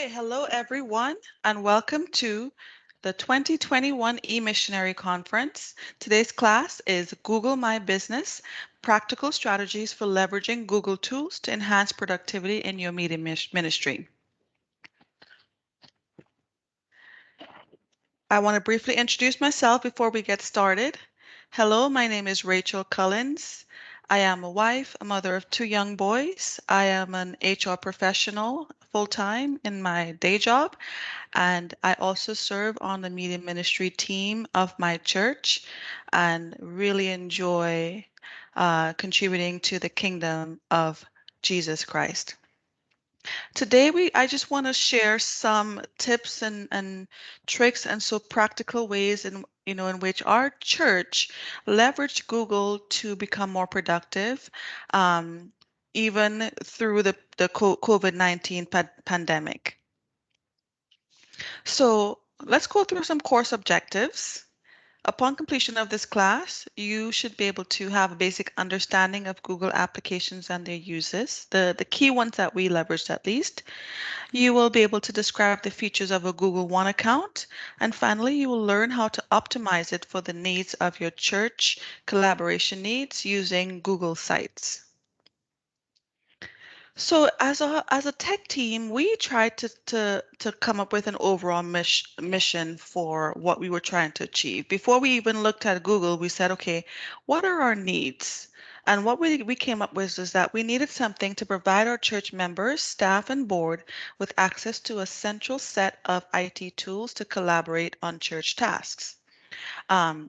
Okay, hello everyone, and welcome to the 2021 eMissionary Conference. Today's class is Google My Business, Practical Strategies for Leveraging Google Tools to Enhance Productivity in Your Media Ministry. I want to briefly introduce myself before we get started. Hello, my name is Rachel Cullins. I am a wife, a mother of 2 young boys. I am an HR professional full-time in my day job, and I also serve on the media ministry team of my church and really enjoy contributing to the kingdom of Jesus Christ. Today, I just want to share some tips and tricks and so practical ways in which our church leveraged Google to become more productive, um, even through the COVID-19 pandemic. So let's go through some course objectives. Upon completion of this class, you should be able to have a basic understanding of Google applications and their uses, the key ones that we leveraged at least. You will be able to describe the features of a Google One account. And finally, you will learn how to optimize it for the needs of your church collaboration needs using Google Sites. So as a tech team, we tried to come up with an overall mission for what we were trying to achieve. Before we even looked at Google, we said, okay, what are our needs? And what we came up with is that we needed something to provide our church members, staff, and board with access to a central set of IT tools to collaborate on church tasks. Um,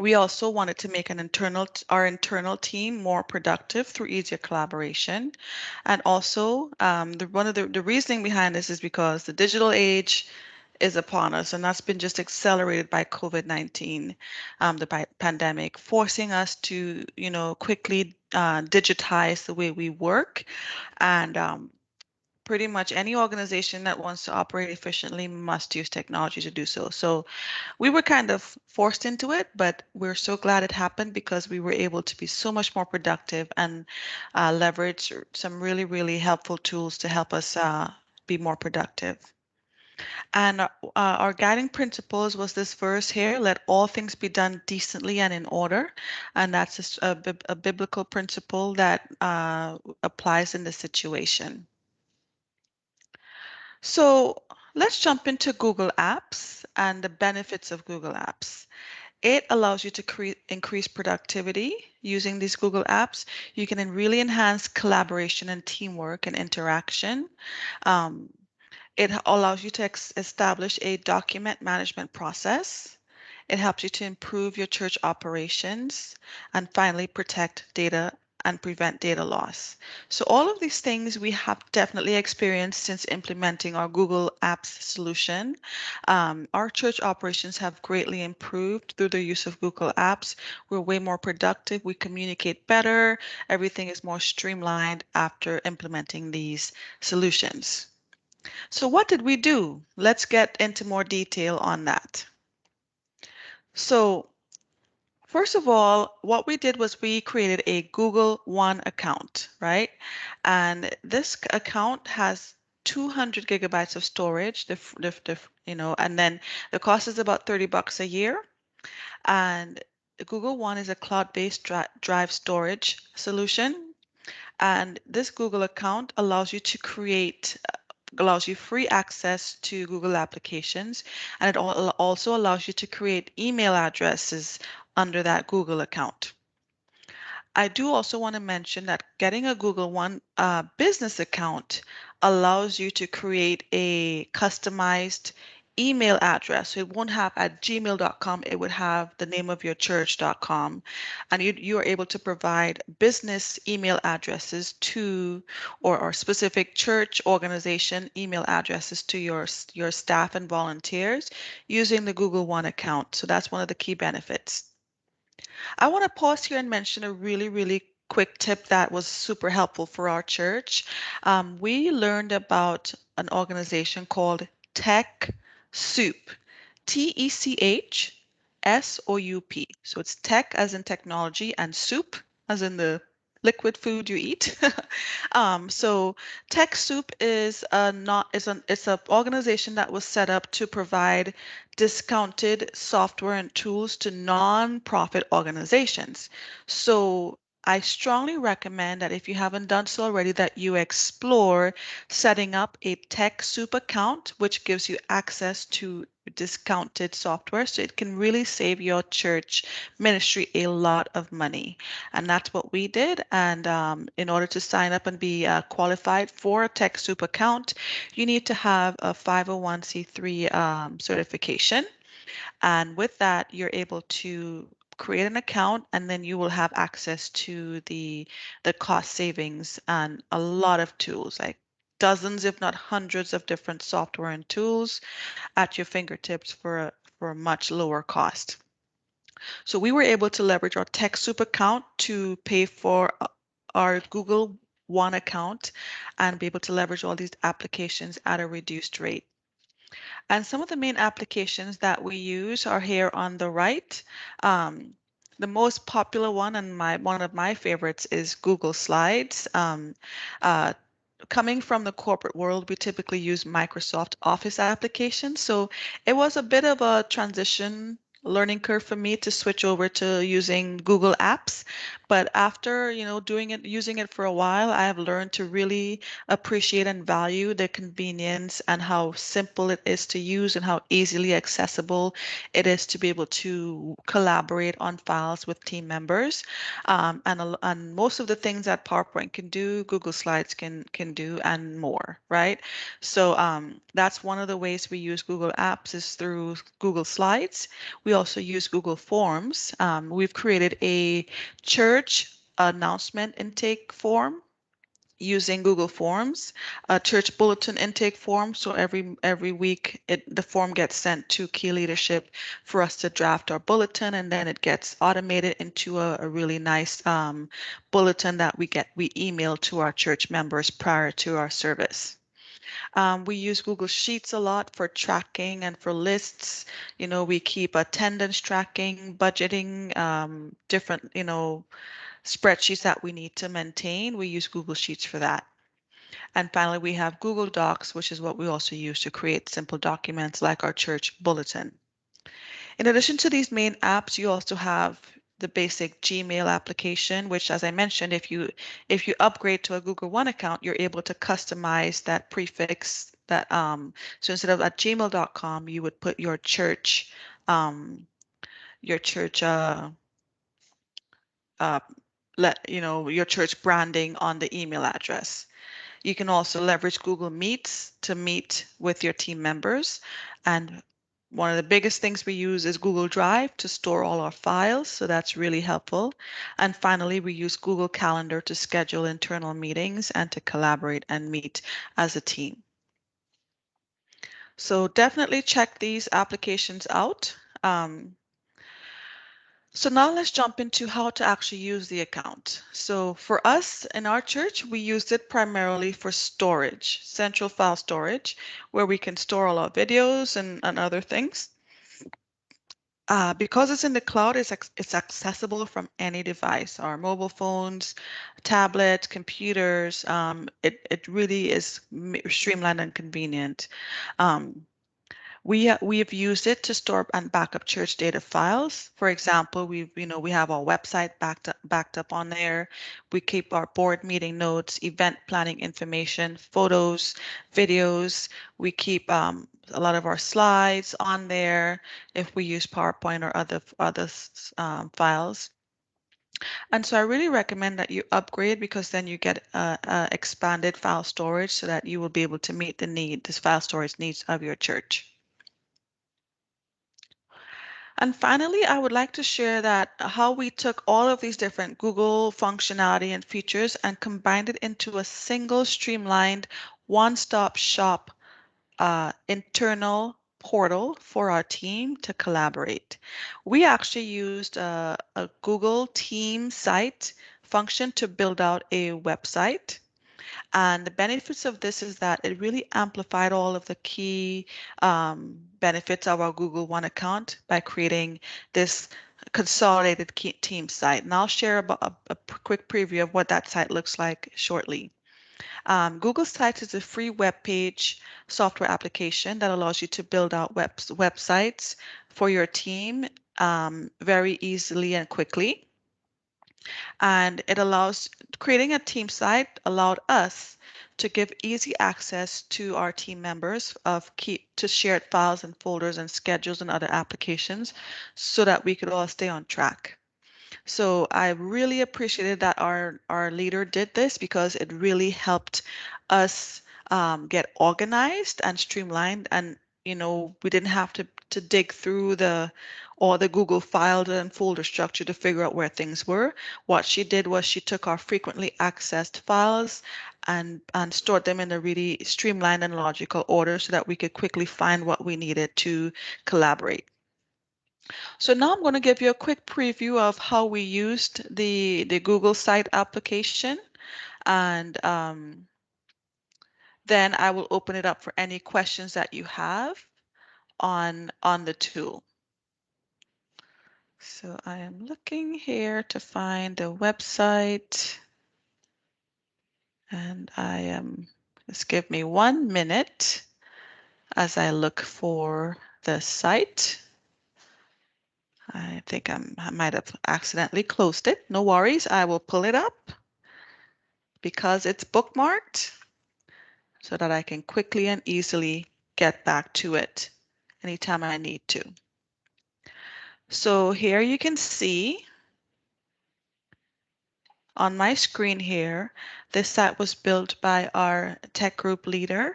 we also wanted to make our internal team more productive through easier collaboration. And also, one of the reasoning behind this is because the digital age is upon us, and that's been just accelerated by COVID-19, the pandemic, forcing us to, quickly digitize the way we work. And pretty much any organization that wants to operate efficiently must use technology to do so. So we were kind of forced into it, but we're so glad it happened because we were able to be so much more productive and leverage some really, really helpful tools to help us be more productive. And our guiding principles was this verse here: let all things be done decently and in order. And that's a biblical principle that applies in this situation. So let's jump into Google Apps and the benefits of Google Apps. It allows you to increase productivity using these Google Apps. You can really enhance collaboration and teamwork and interaction. Um, it allows you to establish a document management process. It helps you to improve your church operations and finally protect data and prevent data loss. So all of these things we have definitely experienced since implementing our Google Apps solution. Our church operations have greatly improved through the use of Google Apps. We're way more productive. We communicate better. Everything is more streamlined after implementing these solutions. So what did we do? Let's get into more detail on that. So first of all, what we did was we created a Google One account, right? And this account has 200 gigabytes of storage, and then the cost is about $30 a year. And Google One is a cloud-based drive storage solution. And this Google account allows you free access to Google applications, and it also allows you to create email addresses under that Google account. I do also want to mention that getting a Google One business account allows you to create a customized email address. So it won't have at gmail.com, it would have the name of your church.com. And you are able to provide business email addresses to, or specific church organization email addresses to your staff and volunteers using the Google One account. So that's one of the key benefits. I want to pause here and mention a really, really quick tip that was super helpful for our church. We learned about an organization called TechSoup, TechSoup. So it's tech as in technology and soup as in the liquid food you eat. So TechSoup is a not is an it's an organization that was set up to provide discounted software and tools to non-profit organizations. So I strongly recommend that if you haven't done so already, that you explore setting up a TechSoup account, which gives you access to discounted software. So it can really save your church ministry a lot of money. And that's what we did. And in order to sign up and be qualified for a TechSoup account, you need to have a 501c3 certification. And with that, you're able to create an account, and then you will have access to the cost savings and a lot of tools, like dozens, if not hundreds of different software and tools at your fingertips for a much lower cost. So we were able to leverage our TechSoup account to pay for our Google One account and be able to leverage all these applications at a reduced rate. And some of the main applications that we use are here on the right. Um, the most popular one and one of my favorites is Google Slides. Uh, Coming from the corporate world, we typically use Microsoft Office applications. So it was a bit of a transition learning curve for me to switch over to using Google Apps. But after, doing it, using it for a while, I have learned to really appreciate and value the convenience and how simple it is to use and how easily accessible it is to be able to collaborate on files with team members. And most of the things that PowerPoint can do, Google Slides can do, and more, right? So that's one of the ways we use Google Apps is through Google Slides. We also use Google Forms. We've created a church announcement intake form using Google Forms, a church bulletin intake form. So every week the form gets sent to key leadership for us to draft our bulletin, and then it gets automated into a really nice bulletin that we email to our church members prior to our service. We use Google Sheets a lot for tracking and for lists. We keep attendance tracking, budgeting, different, spreadsheets that we need to maintain. We use Google Sheets for that. And finally, we have Google Docs, which is what we also use to create simple documents like our church bulletin. In addition to these main apps, you also have the basic Gmail application, which, as I mentioned, if you upgrade to a Google One account, you're able to customize that prefix that so instead of at gmail.com, you would put um, your church uh, your church branding on the email address. You can also leverage Google Meets to meet with your team members. And one of the biggest things we use is Google Drive to store all our files. So that's really helpful. And finally, we use Google Calendar to schedule internal meetings and to collaborate and meet as a team. So definitely check these applications out. So now let's jump into how to actually use the account. So for us in our church, we used it primarily for storage, central file storage, where we can store all our videos and other things. Because it's in the cloud, it's accessible from any device, our mobile phones, tablets, computers. It really is streamlined and convenient. Um, we have used it to store and back up church data files. For example, we have our website backed up on there. We keep our board meeting notes, event planning information, photos, videos. We keep a lot of our slides on there if we use PowerPoint or other files. And so I really recommend that you upgrade because then you get expanded file storage so that you will be able to meet this file storage needs of your church. And finally, I would like to share that how we took all of these different Google functionality and features and combined it into a single streamlined one-stop shop internal portal for our team to collaborate. We actually used a Google Team site function to build out a website. And the benefits of this is that it really amplified all of the key benefits of our Google One account by creating this consolidated team site. And I'll share a quick preview of what that site looks like shortly. Google Sites is a free web page software application that allows you to build out websites for your team very easily and quickly. And it allows creating a team site allowed us to give easy access to our team members to shared files and folders and schedules and other applications so that we could all stay on track. So I really appreciated that our leader did this because it really helped us get organized and streamlined. And we didn't have to dig through all the Google file and folder structure to figure out where things were. What she did was she took our frequently accessed files and stored them in a really streamlined and logical order so that we could quickly find what we needed to collaborate. So now I'm going to give you a quick preview of how we used the Google Site application, and then I will open it up for any questions that you have on the tool. So I am looking here to find the website, and just give me 1 minute as I look for the site. I think I might have accidentally closed it. No worries, I will pull it up because it's bookmarked so that I can quickly and easily get back to it anytime I need to. So here you can see on my screen here, this site was built by our tech group leader.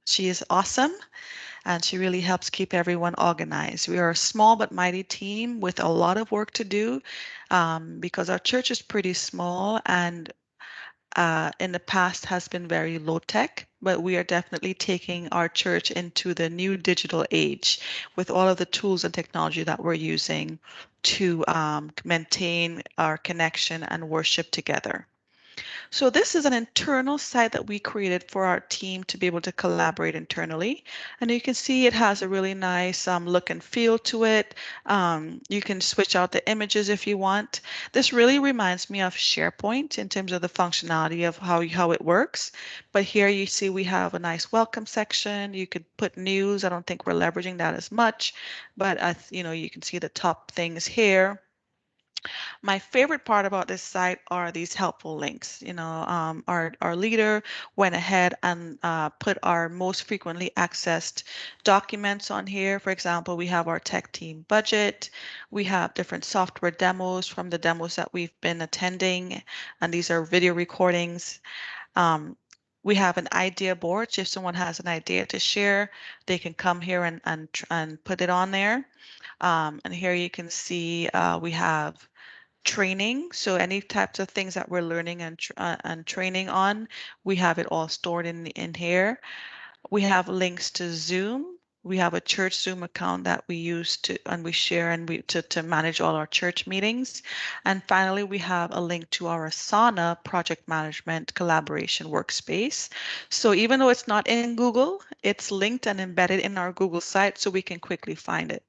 She is awesome, and she really helps keep everyone organized. We are a small but mighty team with a lot of work to do because our church is pretty small and in the past has been very low tech, but we are definitely taking our church into the new digital age with all of the tools and technology that we're using to maintain our connection and worship together. So this is an internal site that we created for our team to be able to collaborate internally. And you can see it has a really nice look and feel to it. You can switch out the images if you want. This really reminds me of SharePoint in terms of the functionality of how it works. But here you see we have a nice welcome section. You could put news. I don't think we're leveraging that as much, but you can see the top things here. My favorite part about this site are these helpful links. Our leader went ahead and put our most frequently accessed documents on here. For example, we have our tech team budget. We have different software demos from the demos that we've been attending, and these are video recordings. We have an idea board. So if someone has an idea to share, they can come here and put it on there. And here you can see we have training. So any types of things that we're learning and training on, we have it all stored in here. We have links to Zoom. We have a church Zoom account that we use and we share to manage all our church meetings. And finally, we have a link to our Asana project management collaboration workspace. So even though it's not in Google, it's linked and embedded in our Google site so we can quickly find it.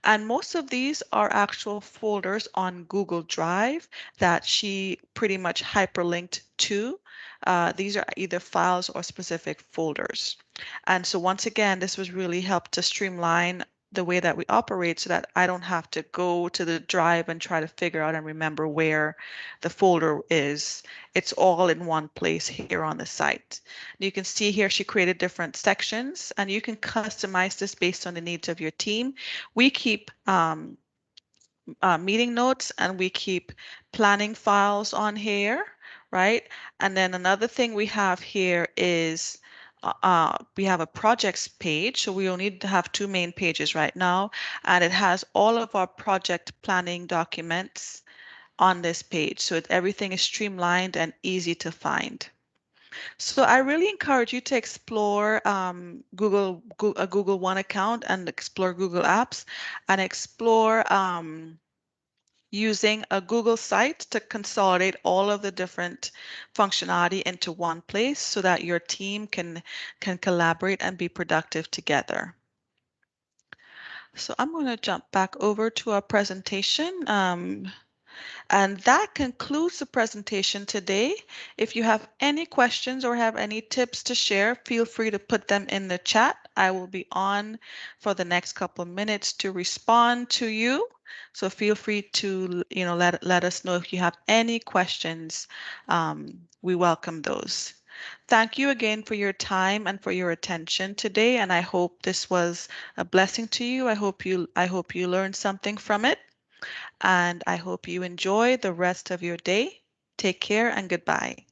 And most of these are actual folders on Google Drive that she pretty much hyperlinked to. These are either files or specific folders. And so once again, this was really helped to streamline the way that we operate so that I don't have to go to the drive and try to figure out and remember where the folder is. It's all in one place here on the site. You can see here she created different sections, and you can customize this based on the needs of your team. We keep meeting notes and we keep planning files on here, right? And then another thing we have here is we have a projects page. So we only have two main pages right now, and it has all of our project planning documents on this page. So everything is streamlined and easy to find. So I really encourage you to explore a Google One account and explore Google Apps and explore using a Google site to consolidate all of the different functionality into one place so that your team can collaborate and be productive together. So I'm going to jump back over to our presentation. And that concludes the presentation today. If you have any questions or have any tips to share, feel free to put them in the chat. I will be on for the next couple of minutes to respond to you. So feel free to, let us know if you have any questions. We welcome those. Thank you again for your time and for your attention today, and I hope this was a blessing to you. I hope you learned something from it, and I hope you enjoy the rest of your day. Take care and goodbye.